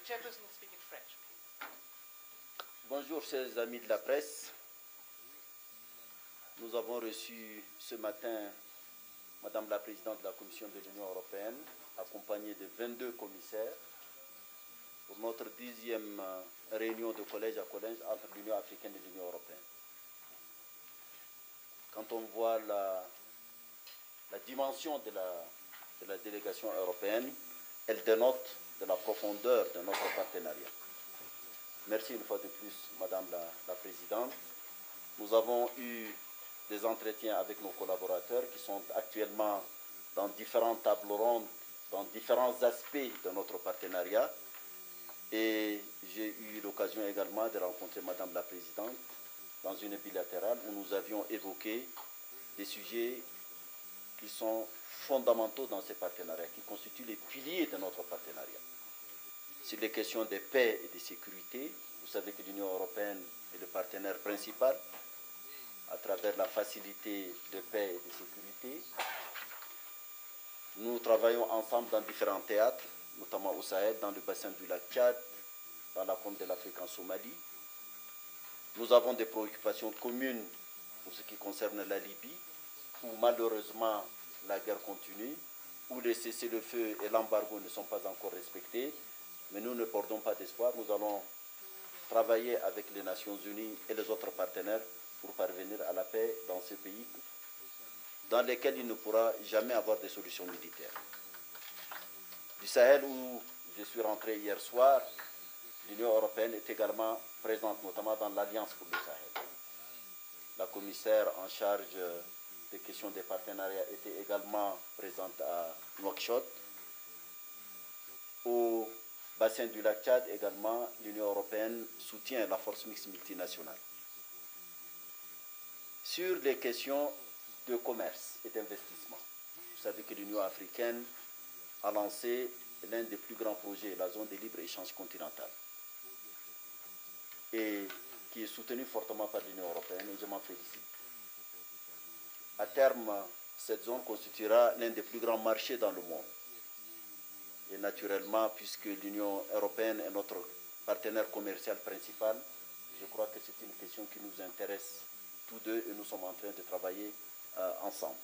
chairperson will speak in French, please. Bonjour, chers amis de la presse. Nous avons reçu ce matin Madame la Présidente de la Commission de l'Union européenne, accompagnée de 22 commissaires, pour notre 10e réunion de collège à collège entre l'Union africaine et l'Union européenne. Quand on voit la dimension de la délégation européenne, elle dénote de la profondeur de notre partenariat. Merci une fois de plus, Madame la Présidente. Nous avons eu des entretiens avec nos collaborateurs qui sont actuellement dans différentes tables rondes, dans différents aspects de notre partenariat. Et j'ai eu l'occasion également de rencontrer Madame la Présidente dans une bilatérale où nous avions évoqué des sujets qui sont fondamentaux dans ces partenariats, qui constituent les piliers de notre partenariat. Sur les questions de paix et de sécurité, vous savez que l'Union européenne est le partenaire principal à travers la facilité de paix et de sécurité. Nous travaillons ensemble dans différents théâtres, notamment au Sahel, dans le bassin du lac Tchad, dans la Corne de l'Afrique en Somalie. Nous avons des préoccupations communes pour ce qui concerne la Libye, où malheureusement la guerre continue, où les cessez-le-feu et l'embargo ne sont pas encore respectés. Mais nous ne perdons pas d'espoir. Nous allons travailler avec les Nations Unies et les autres partenaires pour parvenir à la paix dans ces pays dans lesquels il ne pourra jamais avoir de solution militaire. Du Sahel, où je suis rentré hier soir, l'Union européenne est également présente, notamment dans l'Alliance pour le Sahel. La commissaire en charge des questions des partenariats était également présente à Nouakchott. Au bassin du lac Tchad également, l'Union européenne soutient la force mixte multinationale. Sur les questions de commerce et d'investissement, vous savez que l'Union africaine a lancé l'un des plus grands projets, la zone de libre-échange continentale, et qui est soutenu fortement par l'Union européenne, et je m'en félicite. À terme, cette zone constituera l'un des plus grands marchés dans le monde. Et naturellement, puisque l'Union européenne est notre partenaire commercial principal, je crois que c'est une question qui nous intéresse tous deux et nous sommes en train de travailler ensemble.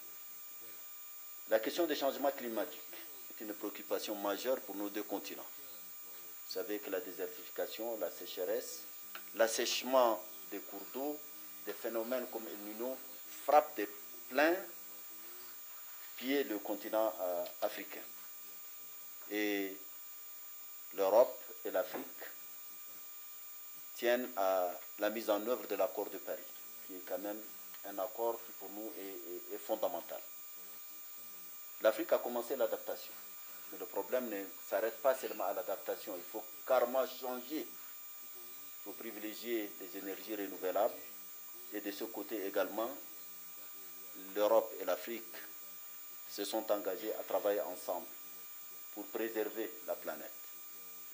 La question des changements climatiques est une préoccupation majeure pour nos deux continents. Vous savez que la désertification, la sécheresse, l'assèchement des cours d'eau, des phénomènes comme El Niño frappent de plein pied le continent africain. Et l'Europe et l'Afrique tiennent à la mise en œuvre de l'accord de Paris, qui est quand même un accord qui pour nous est fondamental. L'Afrique a commencé l'adaptation, mais le problème ne s'arrête pas seulement à l'adaptation, il faut carrément changer. Il faut privilégier les énergies renouvelables et de ce côté également, l'Europe et l'Afrique se sont engagés à travailler ensemble pour préserver la planète.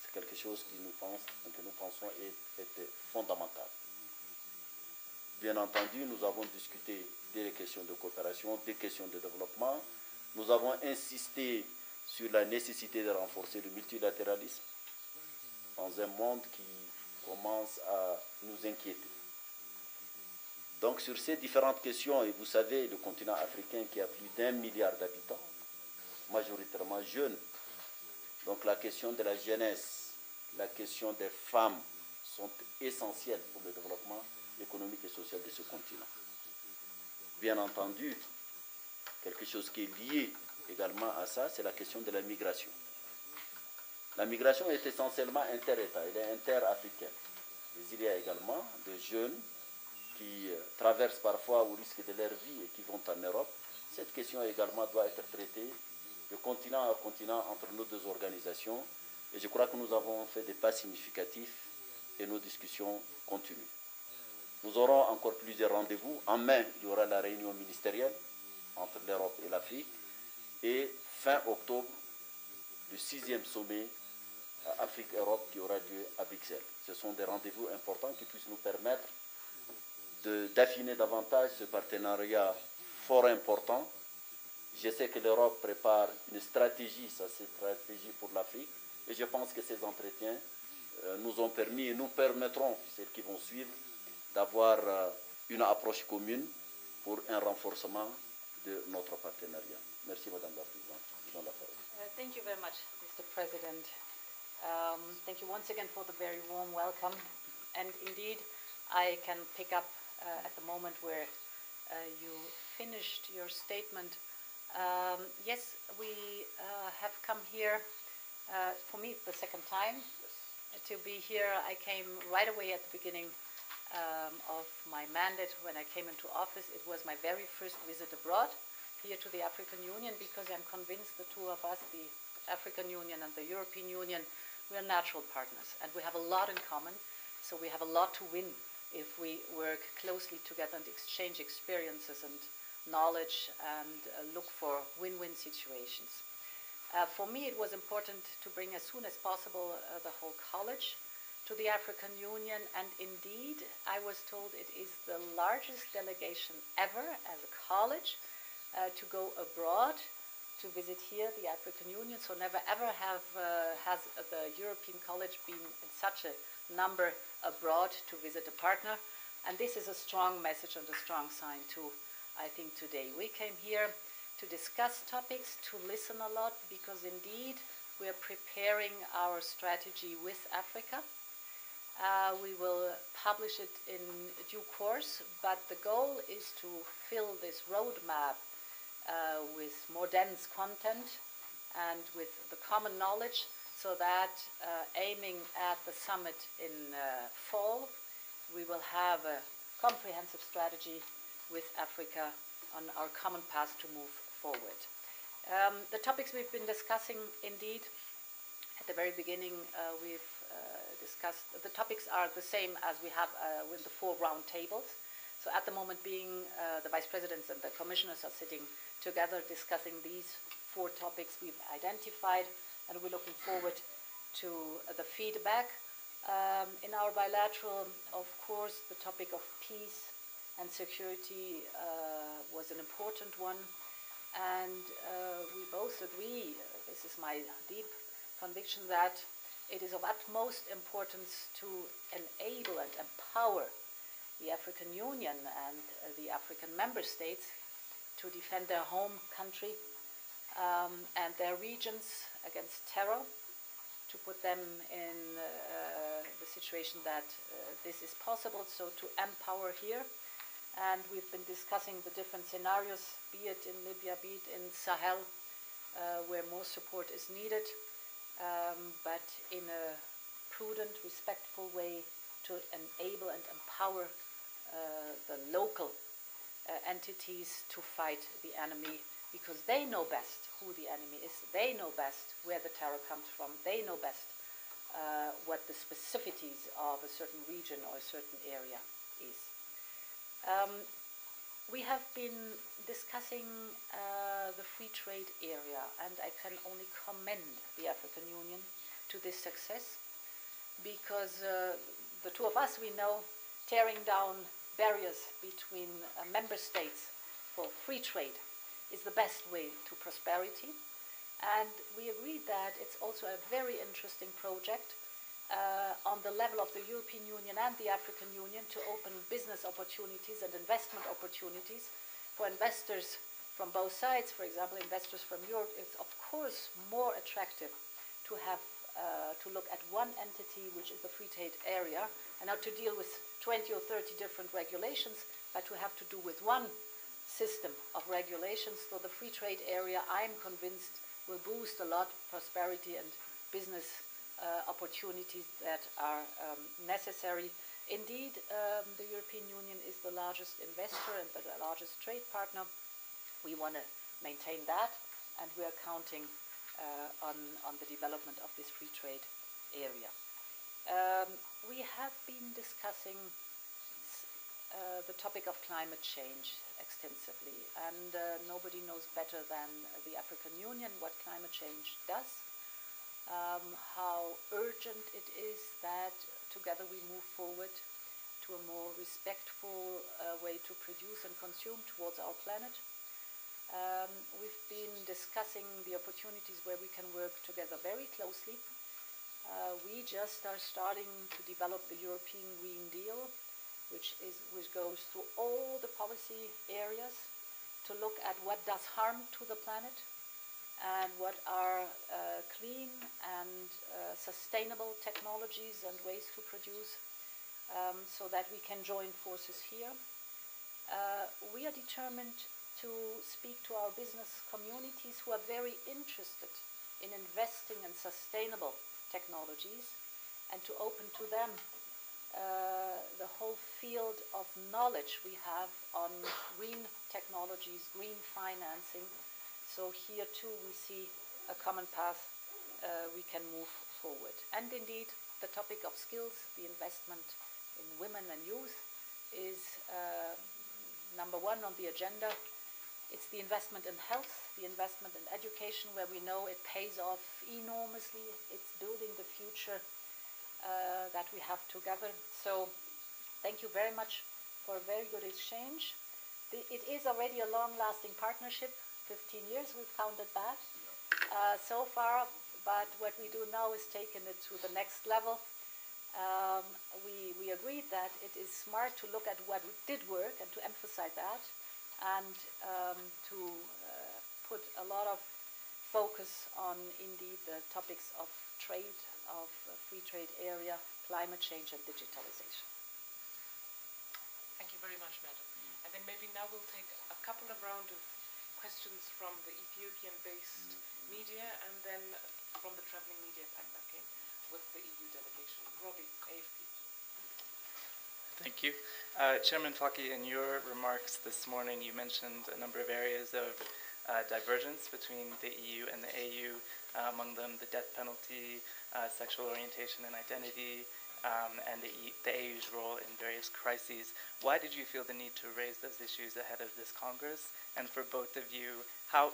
C'est quelque chose que nous pensons est fondamental. Bien entendu, nous avons discuté des questions de coopération, des questions de développement. Nous avons insisté sur la nécessité de renforcer le multilatéralisme dans un monde qui commence à nous inquiéter. Donc sur ces différentes questions, et vous savez, le continent africain qui a plus d'1 milliard d'habitants, majoritairement jeunes, donc la question de la jeunesse, la question des femmes sont essentielles pour le développement économique et social de ce continent. Bien entendu, quelque chose qui est lié également à ça, c'est la question de la migration. La migration est essentiellement inter-État, elle est inter-africaine. Mais il y a également des jeunes qui traversent parfois au risque de leur vie et qui vont en Europe. Cette question également doit être traitée de continent à continent entre nos deux organisations. Et je crois que nous avons fait des pas significatifs et nos discussions continuent. Nous aurons encore plusieurs rendez-vous. En mai, il y aura la réunion ministérielle entre l'Europe et l'Afrique. Et fin octobre, le 6e sommet Afrique-Europe qui aura lieu à Bruxelles. Ce sont des rendez-vous importants qui puissent nous permettre d'affiner davantage ce partenariat fort important. Je sais que l'Europe prépare une stratégie, ça c'est une stratégie pour l'Afrique, et je pense que ces entretiens nous ont permis et nous permettront, celles qui vont suivre, d'avoir une approche commune pour un renforcement de notre partenariat. Merci Madame la Présidente. Thank you very much, Mr. President. Thank you once again for the very warm welcome. And indeed, I can pick up at the moment where you finished your statement. Yes, we have come here, for me, the second time to be here. I came right away at the beginning of my mandate when I came into office. It was my very first visit abroad here to the African Union, because I'm convinced the two of us, the African Union and the European Union, we are natural partners and we have a lot in common. So we have a lot to win if we work closely together and exchange experiences and knowledge and look for win-win situations. For me, it was important to bring as soon as possible the whole college to the African Union, and indeed, I was told it is the largest delegation ever as a college to go abroad to visit here the African Union. So never ever has the European College been in such a number abroad to visit a partner, and this is a strong message and a strong sign too, I think, today. We came here to discuss topics, to listen a lot, because indeed we are preparing our strategy with Africa. We will publish it in due course, but the goal is to fill this roadmap with more dense content and with the common knowledge, so that aiming at the summit in fall, we will have a comprehensive strategy with Africa on our common path to move forward. The topics we've been discussing, indeed, at the very beginning, we've discussed, the topics are the same as we have with the 4 round tables. So at the moment being, the vice presidents and the commissioners are sitting together discussing these 4 topics we've identified, and we're looking forward to the feedback. In our bilateral, of course, the topic of peace and security was an important one, and we both agree, this is my deep conviction, that it is of utmost importance to enable and empower the African Union and the African member states to defend their home country and their regions against terror, to put them in the situation that this is possible, so to empower here. And we've been discussing the different scenarios, be it in Libya, be it in Sahel, where more support is needed, but in a prudent, respectful way to enable and empower the local entities to fight the enemy, because they know best who the enemy is, they know best where the terror comes from, they know best what the specificities of a certain region or a certain area is. We have been discussing the free trade area, and I can only commend the African Union to this success, because the two of us, we know tearing down barriers between member states for free trade is the best way to prosperity. And we agreed that it's also a very interesting project on the level of the European Union and the African Union to open business opportunities and investment opportunities for investors from both sides. For example, investors from Europe, it's of course more attractive to have to look at one entity, which is the free trade area, and not to deal with 20 or 30 different regulations, but to have to do with one system of regulations. So the free trade area, I'm convinced, will boost a lot prosperity and business opportunities that are necessary. Indeed, the European Union is the largest investor and the largest trade partner. We want to maintain that, and we are counting on the development of this free trade area. We have been discussing the topic of climate change extensively, and nobody knows better than the African Union what climate change does, how urgent it is that together we move forward to a more respectful way to produce and consume towards our planet. We've been discussing the opportunities where we can work together very closely We just are starting to develop the European Green Deal, which goes through all the policy areas to look at what does harm to the planet and what are clean and sustainable technologies and ways to produce, so that we can join forces here. We are determined to speak to our business communities who are very interested in investing in sustainable technologies and to open to them the whole field of knowledge we have on green technologies, green financing. So here too we see a common path we can move forward. And indeed the topic of skills, the investment in women and youth is number one on the agenda. It's the investment in health, the investment in education, where we know it pays off enormously. It's building the future that we have together. So thank you very much for a very good exchange. It is already a long-lasting partnership. 15 years we've counted that so far, but what we do now is taking it to the next level. We agreed that it is smart to look at what did work and to emphasize that, and to put a lot of focus on indeed the topics of trade, of free trade area, climate change and digitalization. Thank you very much, Madam. And then maybe now we'll take a couple of rounds of questions from the Ethiopian-based media and then from the traveling media pack that came with the EU delegation. Robbie, AFP. Thank you. Chairman Faki, in your remarks this morning, you mentioned a number of areas of divergence between the EU and the AU, among them the death penalty, sexual orientation and identity, and the AU's role in various crises. Why did you feel the need to raise those issues ahead of this Congress? And for both of you,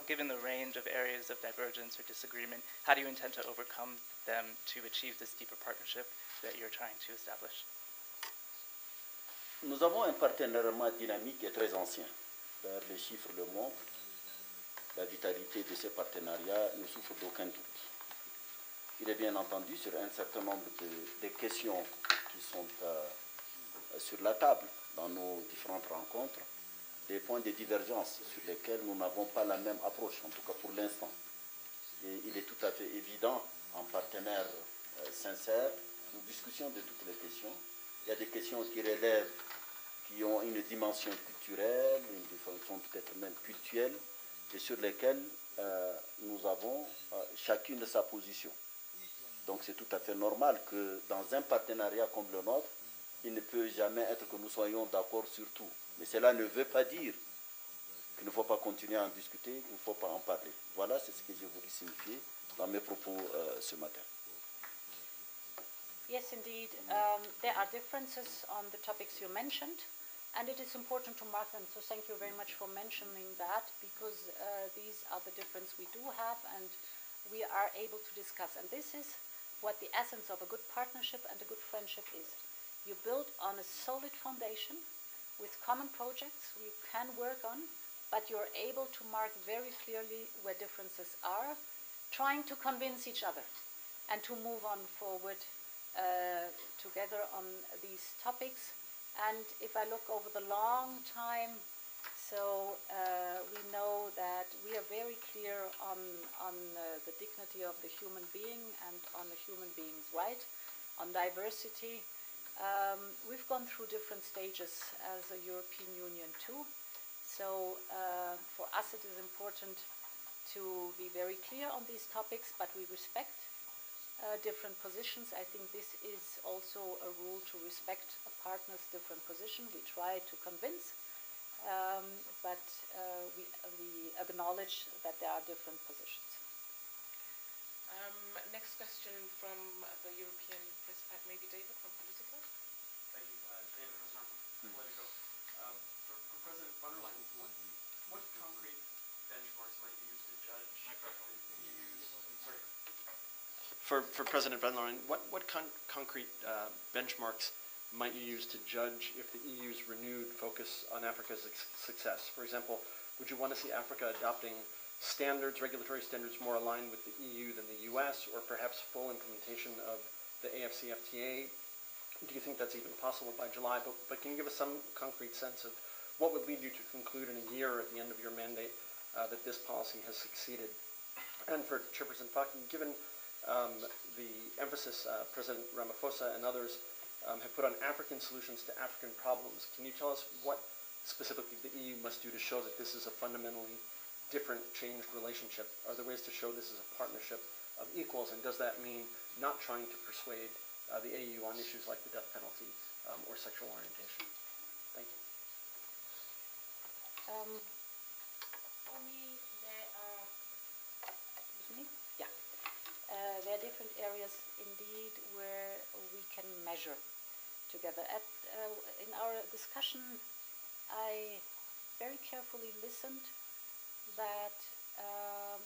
given the range of areas of divergence or disagreement, how do you intend to overcome them to achieve this deeper partnership that you're trying to establish? Nous avons un partenariat dynamique et très ancien. D'ailleurs, les chiffres le montrent. La vitalité de ce partenariat ne souffre d'aucun doute. Il est bien entendu sur un certain nombre de questions qui sont sur la table dans nos différentes rencontres, des points de divergence sur lesquels nous n'avons pas la même approche, en tout cas pour l'instant. Et il est tout à fait évident, en partenaire sincère, nous discutions de toutes les questions. Il y a des questions qui relèvent, qui ont une dimension culturelle, une dimension peut-être même culturelle, et sur lesquelles nous avons chacune sa position. Donc c'est tout à fait normal que dans un partenariat comme le nôtre, il ne peut jamais être que nous soyons d'accord sur tout. Mais cela ne veut pas dire qu'il ne faut pas continuer à en discuter, qu'il ne faut pas en parler. Voilà, c'est ce que j'ai voulu signifier dans mes propos ce matin. Yes, indeed. There are differences on the topics you mentioned, and it is important to mark them. So thank you very much for mentioning that, because these are the differences we do have, and we are able to discuss. And this is what the essence of a good partnership and a good friendship is. You build on a solid foundation with common projects you can work on, but you're able to mark very clearly where differences are, trying to convince each other and to move on forward together on these topics. And if I look over the long time, so we know that we are very clear on the dignity of the human being and on the human being's right, on diversity. We've gone through different stages as a European Union too. So for us it is important to be very clear on these topics, but we respect different positions. I think this is also a rule to respect a partner's different position. We try to convince, but we acknowledge that there are different positions. Next question from the European Press Pack, maybe David from Politico. Thank you. David Hazan from Politico. For President von der Leyen, what concrete benchmarks might you use to judge the EU's... Sorry. For President von der Leyen, what concrete benchmarks might you use to judge if the EU's renewed focus on Africa's success? For example, would you want to see Africa adopting standards, regulatory standards more aligned with the EU than the US, or perhaps full implementation of the AFCFTA? Do you think that's even possible by July? But can you give us some concrete sense of what would lead you to conclude in a year at the end of your mandate that this policy has succeeded? And for Chairperson Faky, given the emphasis President Ramaphosa and others have put on African solutions to African problems, can you tell us what specifically the EU must do to show that this is a fundamentally different, changed relationship? Are there ways to show this is a partnership of equals, and does that mean not trying to persuade the AU on issues like the death penalty or sexual orientation? Thank you. For me, there are there are different areas indeed where we can measure together. In our discussion, I very carefully listened that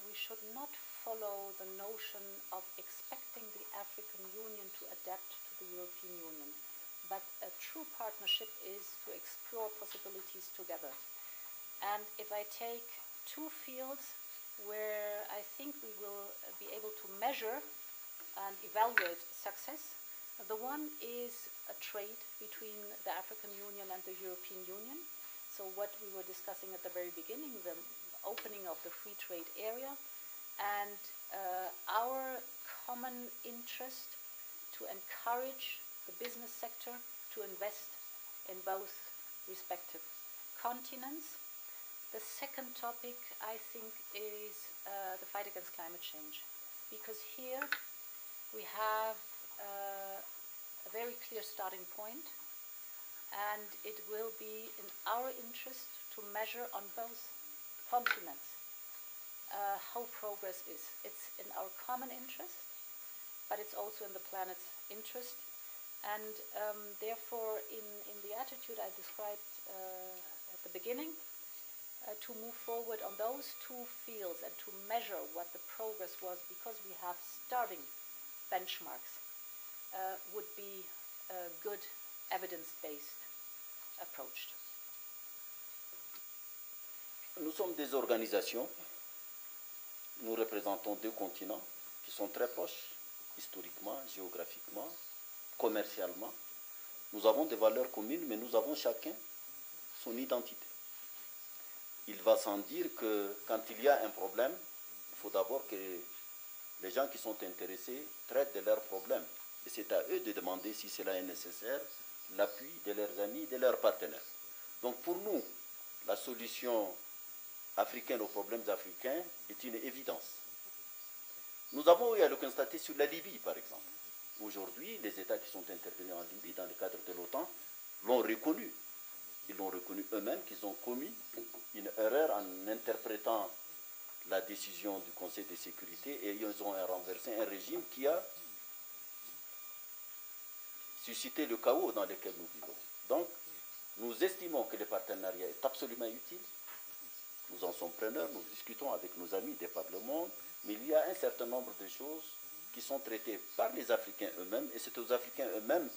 we should not follow the notion of expecting the African Union to adapt to the European Union, but a true partnership is to explore possibilities together. And if I take two fields where I think we will be able to measure and evaluate success, the one is a trade between the African Union and the European Union. So what we were discussing at the very beginning, the opening of the free trade area, and our common interest to encourage the business sector to invest in both respective continents. The second topic, I think, is the fight against climate change, because here we have a very clear starting point, and it will be in our interest to measure on both continents how progress is. It's in our common interest, but it's also in the planet's interest. And therefore, in the attitude I described at the beginning, to move forward on those two fields and to measure what the progress was, because we have starting benchmarks, would be a good evidence-based approach. Nous sommes des organisations, nous représentons deux continents qui sont très proches, historiquement, géographiquement, commercialement. Nous avons des valeurs communes, mais nous avons chacun son identité. Il va sans dire que quand il y a un problème, il faut d'abord que les gens qui sont intéressés traitent de leurs problèmes. Et c'est à eux de demander si cela est nécessaire, l'appui de leurs amis, de leurs partenaires. Donc pour nous, la solution africaine aux problèmes africains est une évidence. Nous avons eu à le constater sur la Libye, par exemple. Aujourd'hui, les États qui sont intervenus en Libye dans le cadre de l'OTAN l'ont reconnu. Ils l'ont reconnu eux-mêmes qu'ils ont commis une erreur en interprétant la décision du Conseil de sécurité, et ils ont renversé un régime qui a suscité le chaos dans lequel nous vivons. Donc, nous estimons que le partenariat est absolument utile. Nous en sommes preneurs, nous discutons avec nos amis des par le monde, mais il y a un certain nombre de choses qui sont traitées par les Africains eux-mêmes, et c'est aux Africains eux-mêmes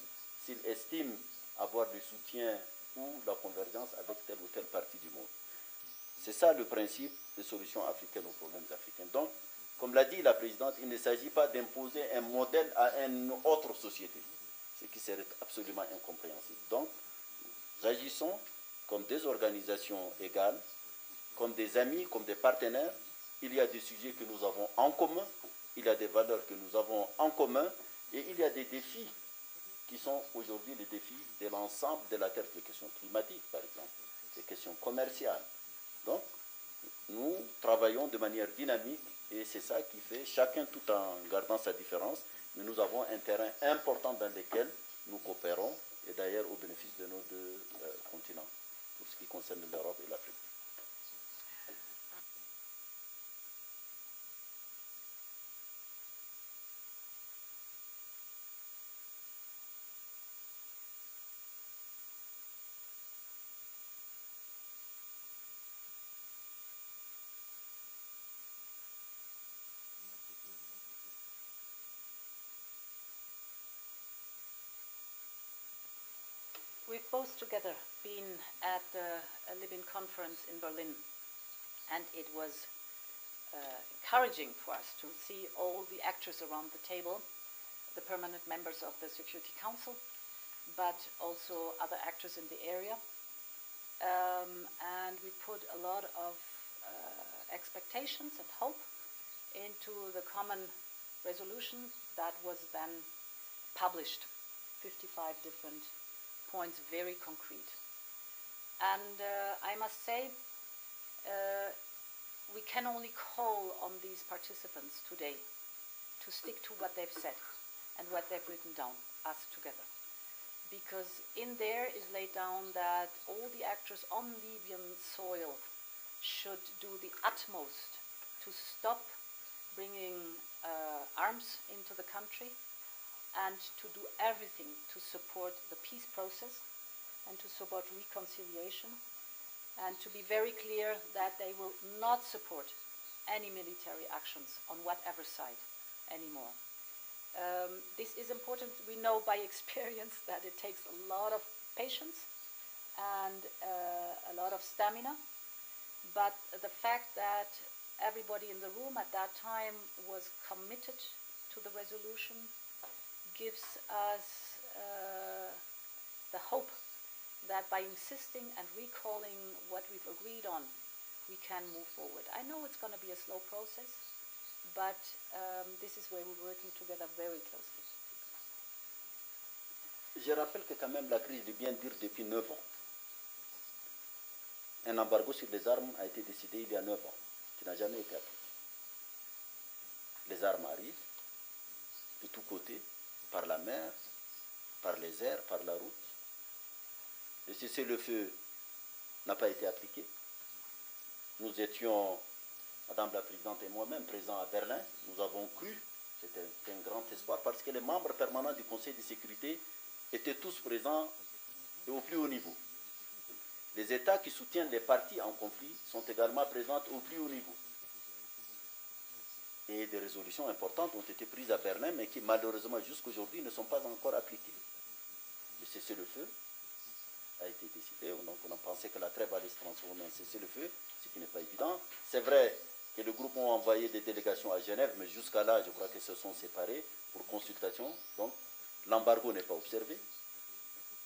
s'ils estiment avoir du soutien ou la convergence avec telle ou telle partie du monde. C'est ça le principe de solution africaine aux problèmes africains. Donc, comme l'a dit la présidente, il ne s'agit pas d'imposer un modèle à une autre société, ce qui serait absolument incompréhensible. Donc, nous agissons comme des organisations égales, comme des amis, comme des partenaires. Il y a des sujets que nous avons en commun, il y a des valeurs que nous avons en commun, et il y a des défis qui sont aujourd'hui les défis de l'ensemble de la Terre, les questions climatiques par exemple, les questions commerciales. Donc, nous travaillons de manière dynamique, et c'est ça qui fait, chacun tout en gardant sa différence, mais nous avons un terrain important dans lequel nous coopérons, et d'ailleurs au bénéfice de nos deux continents, pour ce qui concerne l'Europe et l'Afrique. We've both together been at the Libyan conference in Berlin, and it was encouraging for us to see all the actors around the table, the permanent members of the Security Council, but also other actors in the area. And we put a lot of expectations and hope into the common resolution that was then published. 55 different points, very concrete. And I must say, we can only call on these participants today to stick to what they've said and what they've written down, us together. Because in there is laid down that all the actors on Libyan soil should do the utmost to stop bringing arms into the country and to do everything to support the peace process and to support reconciliation, and to be very clear that they will not support any military actions on whatever side anymore. This is important. We know by experience that it takes a lot of patience and a lot of stamina, but the fact that everybody in the room at that time was committed to the resolution gives us the hope that by insisting and recalling what we've agreed on, we can move forward. I know it's going to be a slow process, but this is where we're working together very closely. Je rappelle que quand même la crise de bien dure depuis 9 ans. Un embargo sur les armes a été décidé il y a 9 ans, qui n'a jamais été appliqué. Les armes arrivent de tous côtés, par la mer, par les airs, par la route. Le cessez-le-feu n'a pas été appliqué. Nous étions, Madame la Présidente et moi-même, présents à Berlin. Nous avons cru, c'était un grand espoir, parce que les membres permanents du Conseil de sécurité étaient tous présents et au plus haut niveau. Les États qui soutiennent les partis en conflit sont également présents au plus haut niveau. Et des résolutions importantes ont été prises à Berlin, mais qui malheureusement jusqu'aujourd'hui ne sont pas encore appliquées. Le cessez-le-feu a été décidé, donc on a pensé que la trêve allait se transformer en cessez-le-feu, ce qui n'est pas évident. C'est vrai que le groupe a envoyé des délégations à Genève, mais jusqu'à là, je crois qu'ils se sont séparés pour consultation, donc l'embargo n'est pas observé.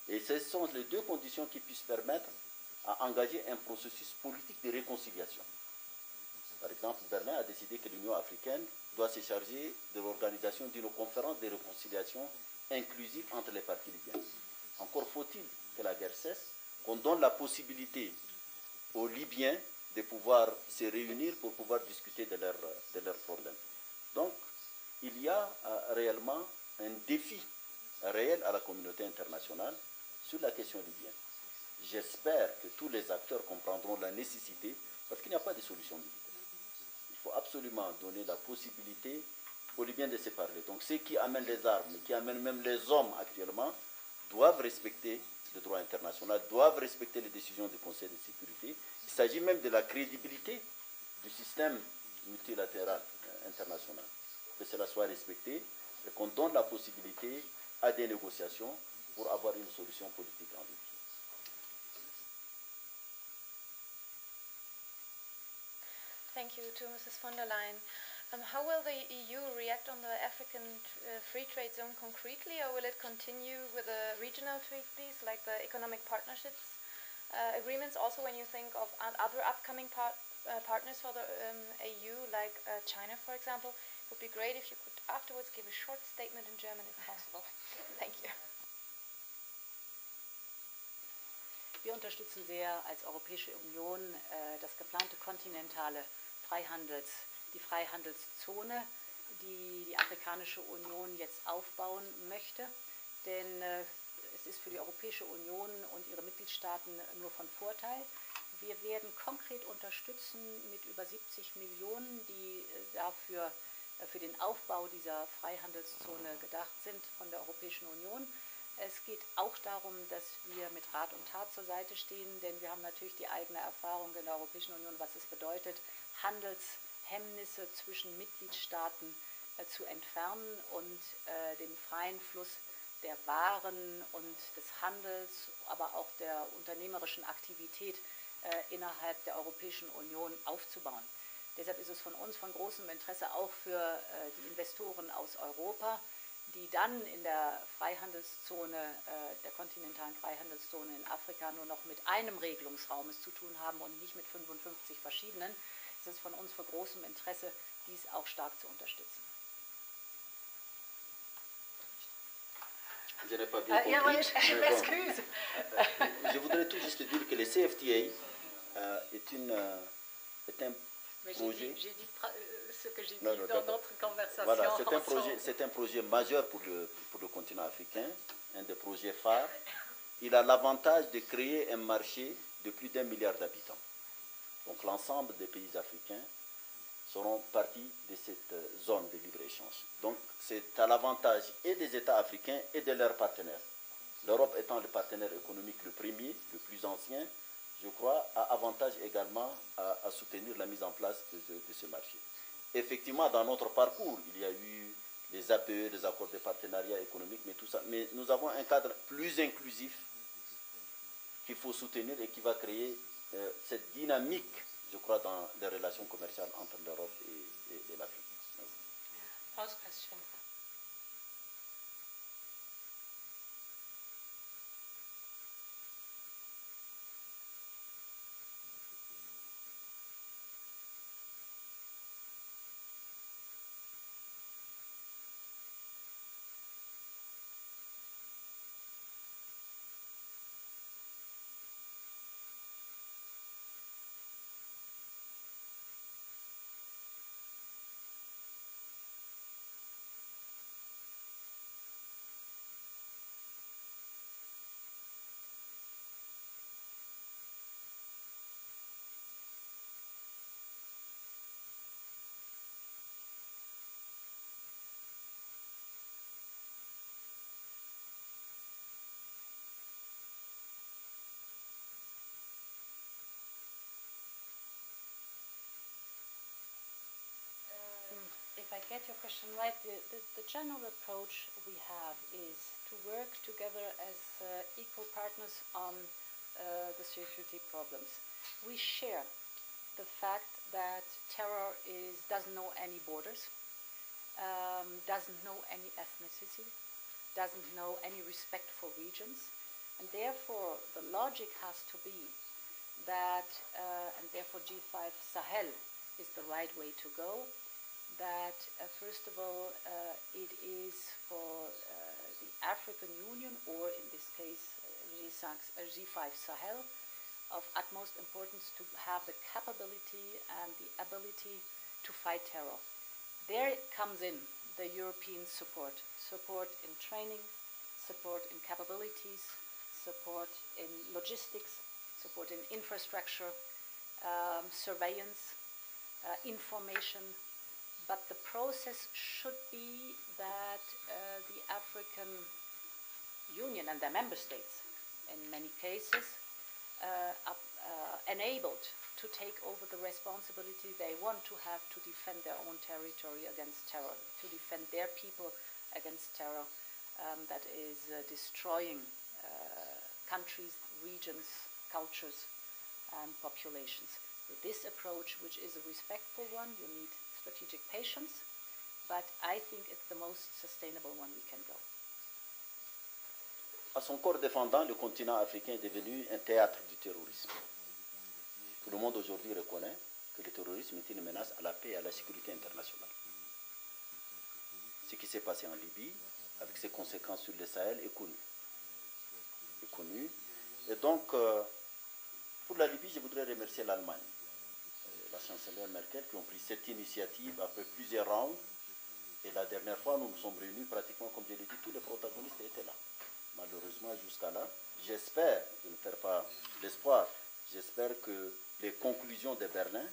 Et ce sont les deux conditions qui puissent permettre à engager un processus politique de réconciliation. Par exemple, Berlin a décidé que l'Union africaine doit se charger de l'organisation d'une conférence de réconciliation inclusive entre les partis libyens. Encore faut-il que la guerre cesse, qu'on donne la possibilité aux Libyens de pouvoir se réunir pour pouvoir discuter de leurs problèmes. Donc, il y a réellement un défi réel à la communauté internationale sur la question libyenne. J'espère que tous les acteurs comprendront la nécessité, parce qu'il n'y a pas de solution militaire. Il faut absolument donner la possibilité aux Libyens de se parler. Donc ceux qui amènent les armes, qui amènent même les hommes actuellement, doivent respecter le droit international, doivent respecter les décisions du Conseil de sécurité. Il s'agit même de la crédibilité du système multilatéral international. Que cela soit respecté et qu'on donne la possibilité à des négociations pour avoir une solution politique en Libye. Thank you to Mrs. von der Leyen. How will the EU react on the African free trade zone concretely, or will it continue with the regional treaties like the economic partnerships agreements? Also, when you think of other upcoming partners for the EU, like China, for example, it would be great if you could afterwards give a short statement in German, if possible. Thank you. Wir unterstützen sehr als Europäische Union das geplante kontinentale die Freihandelszone, die die Afrikanische Union jetzt aufbauen möchte. Denn es ist für die Europäische Union und ihre Mitgliedstaaten nur von Vorteil. Wir werden konkret unterstützen mit über 70 Millionen, die dafür für den Aufbau dieser Freihandelszone gedacht sind von der Europäischen Union. Es geht auch darum, dass wir mit Rat und Tat zur Seite stehen, denn wir haben natürlich die eigene Erfahrung in der Europäischen Union, was es bedeutet, Handelshemmnisse zwischen Mitgliedstaaten zu entfernen und den freien Fluss der Waren und des Handels, aber auch der unternehmerischen Aktivität innerhalb der Europäischen Union aufzubauen. Deshalb ist es von uns von großem Interesse auch für die Investoren aus Europa, die dann in der Freihandelszone, der kontinentalen Freihandelszone in Afrika nur noch mit einem Regelungsraum es zu tun haben und nicht mit 55 verschiedenen, ist es von uns von großem Interesse, dies auch stark zu unterstützen. Je n'ai pas bien compris. Je m'excuse. Je voudrais tout juste dire que le CFTA est un projet. J'ai dit ce que j'ai dit Non, dans notre conversation. Voilà, c'est un projet majeur pour le continent africain, un des projets phares. Il a l'avantage de créer un marché de plus d'1 milliard d'habitants. Donc l'ensemble des pays africains seront partie de cette zone de libre-échange. Donc c'est à l'avantage et des États africains et de leurs partenaires. L'Europe étant le partenaire économique le premier, le plus ancien, je crois, a avantage également à soutenir la mise en place de ce marché. Effectivement, dans notre parcours, il y a eu les APE, les accords de partenariat économique, mais tout ça. Mais nous avons un cadre plus inclusif qu'il faut soutenir et qui va créer cette dynamique, je crois, dans les relations commerciales entre l'Europe et l'Afrique. Pause question. If I get your question right, the general approach we have is to work together as equal partners on the security problems. We share the fact that terror doesn't know any borders, doesn't know any ethnicity, doesn't know any respect for regions, and therefore the logic has to be that, and therefore G5 Sahel is the right way to go, that first of all it is for the African Union, or in this case G5 Sahel, of utmost importance to have the capability and the ability to fight terror. There comes in the European support in training, support in capabilities, support in logistics, support in infrastructure, surveillance, information. But the process should be that the African Union and their member states, in many cases, are enabled to take over the responsibility they want to have to defend their own territory against terror, to defend their people against terror that is destroying countries, regions, cultures, and populations. With this approach, which is a respectful one, you need strategic patience, but I think it's the most sustainable one we can go. À son corps défendant, le continent africain est devenu un théâtre du terrorisme. Tout le monde aujourd'hui reconnaît que le terrorisme est une menace à la paix et à la sécurité internationale. Ce qui s'est passé en Libye, avec ses conséquences sur le Sahel, est connu. Et donc, pour la Libye, je voudrais remercier l'Allemagne, la chancelière Merkel, qui ont pris cette initiative après plusieurs rounds. Et la dernière fois, nous nous sommes réunis pratiquement, comme je l'ai dit, tous les protagonistes étaient là. Malheureusement, jusqu'à là, j'espère, je ne perds pas l'espoir, j'espère que les conclusions de Berlin,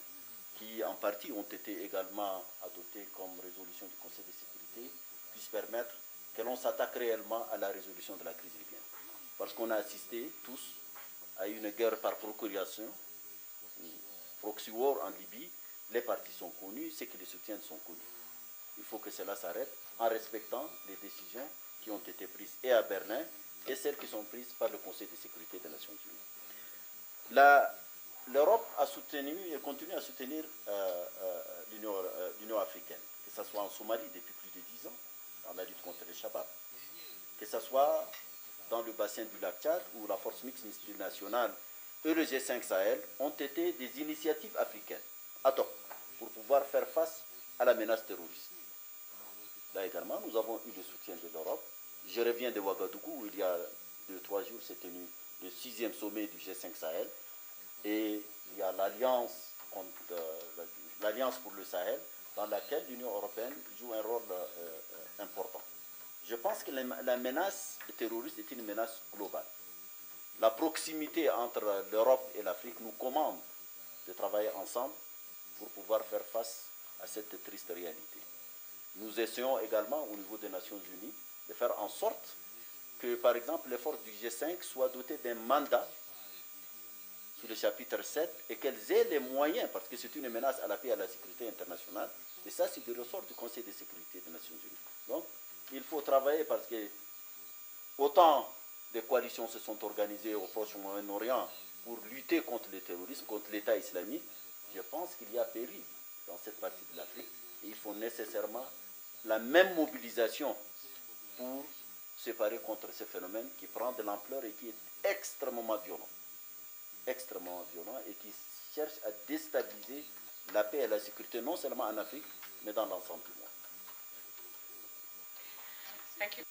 qui en partie ont été également adoptées comme résolution du Conseil de sécurité, puissent permettre que l'on s'attaque réellement à la résolution de la crise libyenne. Parce qu'on a assisté tous à une guerre par procuration, proxy war en Libye, les partis sont connus, ceux qui les soutiennent sont connus. Il faut que cela s'arrête en respectant les décisions qui ont été prises et à Berlin et celles qui sont prises par le Conseil de sécurité des Nations Unies. l'Europe a soutenu et continue à soutenir l'Union africaine, que ce soit en Somalie depuis plus de 10 ans, dans la lutte contre les Shabab, que ce soit dans le bassin du lac Tchad, où la force mixte multinationale et le G5 Sahel ont été des initiatives africaines, pour pouvoir faire face à la menace terroriste. Là également, nous avons eu le soutien de l'Europe. Je reviens de Ouagadougou, où il y a 2-3 jours s'est tenu le 6e sommet du G5 Sahel. Et il y a l'Alliance pour le Sahel, dans laquelle l'Union européenne joue un rôle important. Je pense que la menace terroriste est une menace globale. La proximité entre l'Europe et l'Afrique nous commande de travailler ensemble pour pouvoir faire face à cette triste réalité. Nous essayons également au niveau des Nations Unies de faire en sorte que, par exemple, les forces du G5 soient dotées d'un mandat sous le chapitre 7 et qu'elles aient les moyens, parce que c'est une menace à la paix et à la sécurité internationale, et ça c'est du ressort du Conseil de sécurité des Nations Unies. Donc, il faut travailler parce que autant des coalitions se sont organisées au Proche-Moyen-Orient pour lutter contre le terrorisme, contre l'État islamique, je pense qu'il y a péril dans cette partie de l'Afrique et il faut nécessairement la même mobilisation pour se parer contre ce phénomène qui prend de l'ampleur et qui est extrêmement violent et qui cherche à déstabiliser la paix et la sécurité non seulement en Afrique mais dans l'ensemble du monde. Thank you.